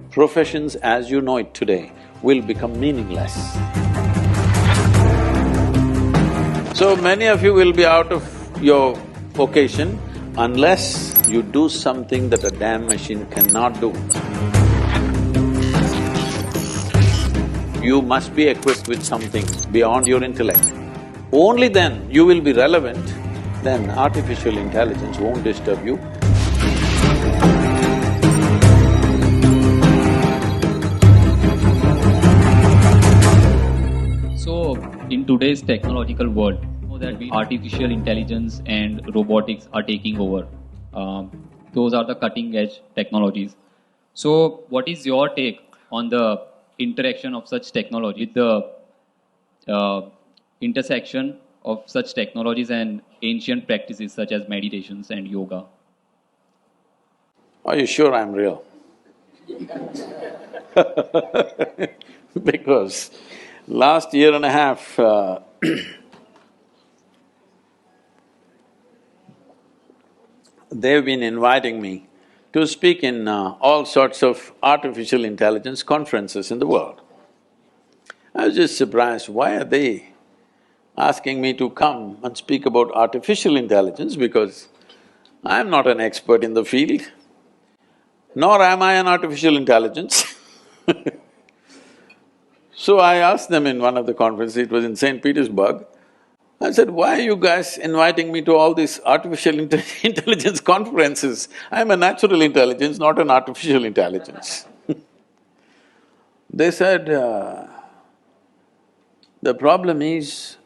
Professions as you know it today will become meaningless. So many of you will be out of your vocation unless you do something that a damn machine cannot do. You must be equipped with something beyond your intellect. Only then you will be relevant, then artificial intelligence won't disturb you. So, in today's technological world, you know that artificial intelligence and robotics are taking over. Those are the cutting edge technologies. So, what is your take on the interaction of such technology, the intersection of such technologies and ancient practices such as meditations and yoga? Are you sure I'm real? Because last year and a half, they've been inviting me to speak in all sorts of artificial intelligence conferences in the world. I was just surprised, why are they asking me to come and speak about artificial intelligence, because I'm not an expert in the field, nor am I an artificial intelligence. So I asked them in one of the conferences, it was in St. Petersburg, I said, why are you guys inviting me to all these artificial intelligence conferences? I'm a natural intelligence, not an artificial intelligence. They said, the problem is,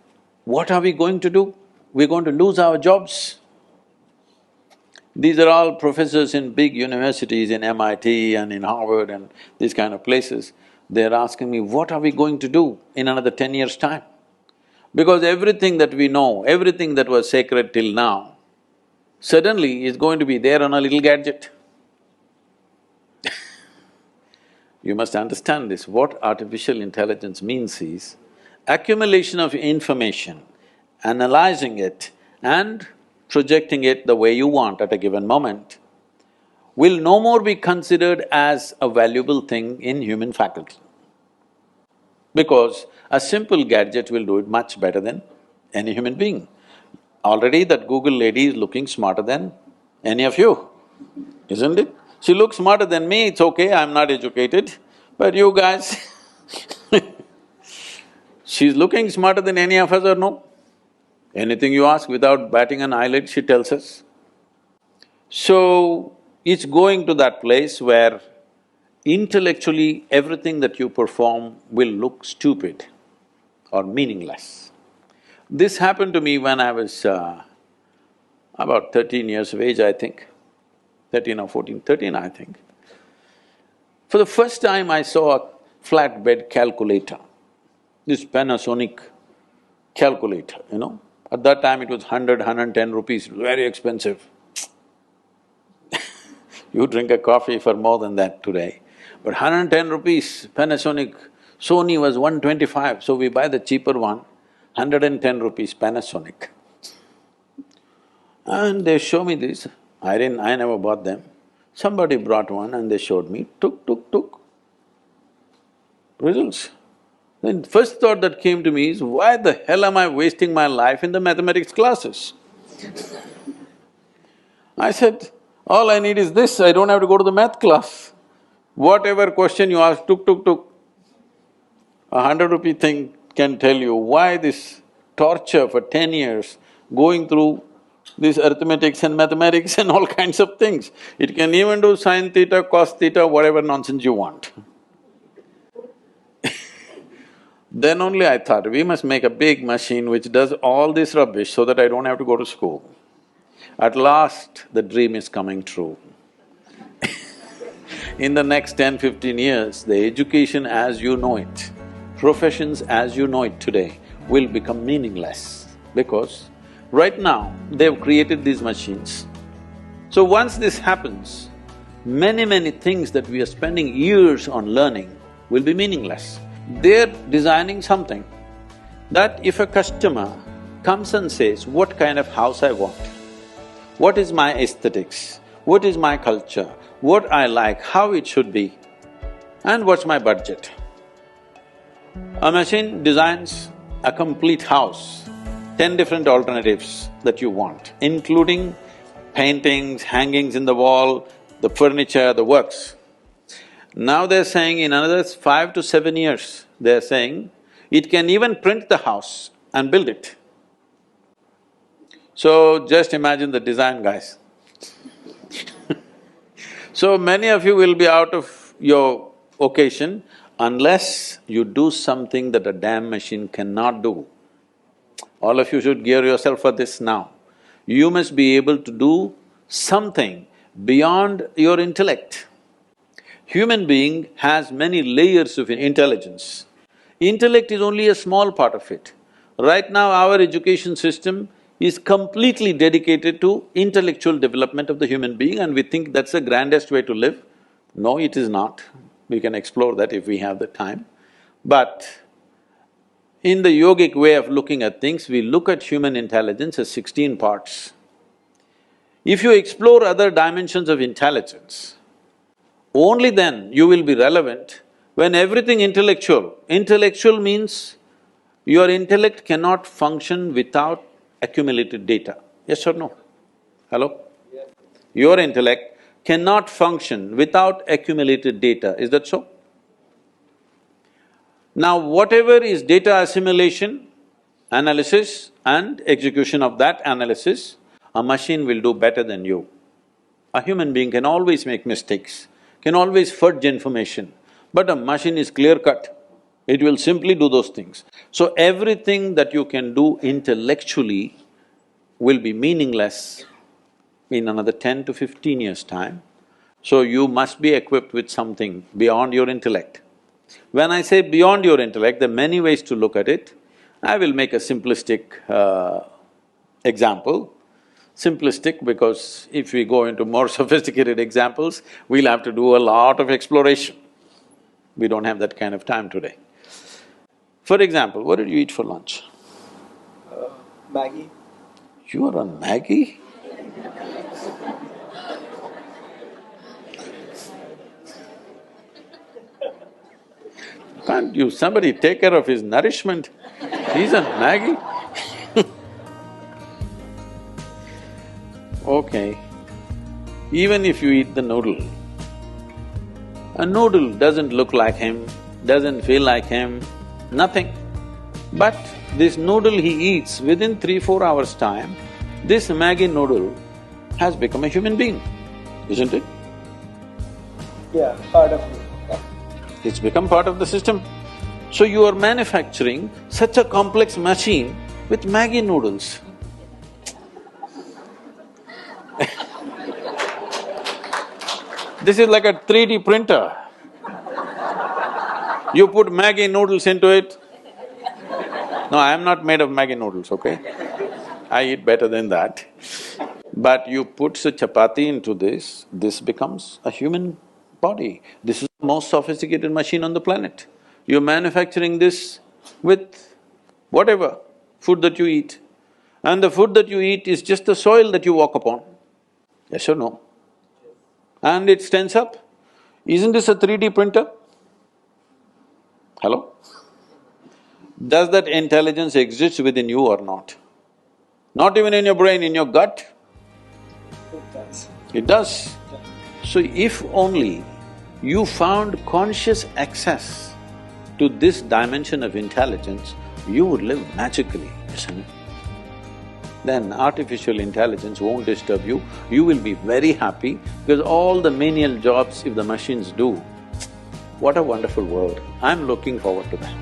what are we going to do? We're going to lose our jobs. These are all professors in big universities, in MIT and in Harvard and these kind of places. They're asking me, what are we going to do in another 10 years' time? Because everything that we know, everything that was sacred till now, suddenly is going to be there on a little gadget. You must understand this, what artificial intelligence means is accumulation of information, analyzing it and projecting it the way you want at a given moment, will no more be considered as a valuable thing in human faculty. Because a simple gadget will do it much better than any human being. Already that Google lady is looking smarter than any of you, isn't it? She looks smarter than me, it's okay, I'm not educated, but you guys she's looking smarter than any of us or no? Anything you ask, without batting an eyelid, she tells us. So, it's going to that place where intellectually everything that you perform will look stupid or meaningless. This happened to me when I was about 13 years of age, I think, 13 or 14, 13 I think. For the first time I saw a flatbed calculator, this Panasonic calculator, you know. At that time it was 110 rupees, it was very expensive. You drink a coffee for more than that today. But 110 rupees, Panasonic, Sony was 125, so we buy the cheaper one, 110 rupees Panasonic. And they show me this, I never bought them. Somebody brought one and they showed me, tuk. Results. Then first thought that came to me is, why the hell am I wasting my life in the mathematics classes? I said, all I need is this, I don't have to go to the math class. Whatever question you ask, tuk. A 100-rupee thing can tell you why this torture for 10 years going through this arithmetics and mathematics and all kinds of things. It can even do sin theta, cos theta, whatever nonsense you want. Then only I thought, we must make a big machine which does all this rubbish so that I don't have to go to school. At last, the dream is coming true. In the next 10-15 years, the education as you know it, professions as you know it today will become meaningless, because right now they've created these machines. So once this happens, many things that we are spending years on learning will be meaningless. They're designing something that if a customer comes and says, what kind of house I want, what is my aesthetics, what is my culture, what I like, how it should be, and what's my budget. A machine designs a complete house, 10 different alternatives that you want, including paintings, hangings in the wall, the furniture, the works. Now they're saying in another 5 to 7 years, they're saying it can even print the house and build it. So just imagine the design, guys. So many of you will be out of your occasion unless you do something that a damn machine cannot do. All of you should gear yourself for this now. You must be able to do something beyond your intellect. Human being has many layers of intelligence. Intellect is only a small part of it. Right now, our education system is completely dedicated to intellectual development of the human being, and we think that's the grandest way to live. No, it is not. We can explore that if we have the time. But in the yogic way of looking at things, we look at human intelligence as 16 parts. If you explore other dimensions of intelligence, only then you will be relevant when everything intellectual. Intellectual means your intellect cannot function without accumulated data. Yes or no? Hello? Yes. Your intellect cannot function without accumulated data, is that so? Now, whatever is data assimilation, analysis and execution of that analysis, a machine will do better than you. A human being can always make mistakes, can always fudge information, but a machine is clear-cut. It will simply do those things. So everything that you can do intellectually will be meaningless in another 10 to 15 years' time. So you must be equipped with something beyond your intellect. When I say beyond your intellect, there are many ways to look at it. I will make a simplistic example. Simplistic because if we go into more sophisticated examples, we'll have to do a lot of exploration. We don't have that kind of time today. For example, what did you eat for lunch? Maggie. You are on Maggie? Can't you… somebody take care of his nourishment? He's on Maggie? Okay, even if you eat the noodle, a noodle doesn't look like him, doesn't feel like him, nothing. But this noodle he eats, within 3-4 hours' time, this Maggi noodle has become a human being, isn't it? Yeah, part of it. It's become part of the system. So you are manufacturing such a complex machine with Maggi noodles. This is like a 3D printer. You put Maggi noodles into it. No, I am not made of Maggi noodles, okay? I eat better than that. But you put a chapati into this becomes a human body. This is the most sophisticated machine on the planet. You're manufacturing this with whatever food that you eat. And the food that you eat is just the soil that you walk upon. Yes or no? And it stands up. Isn't this a 3D printer? Hello? Does that intelligence exist within you or not? Not even in your brain, in your gut? It does. It does. So if only you found conscious access to this dimension of intelligence, you would live magically, isn't it? Then artificial intelligence won't disturb you, you will be very happy because all the menial jobs if the machines do, what a wonderful world. I'm looking forward to that.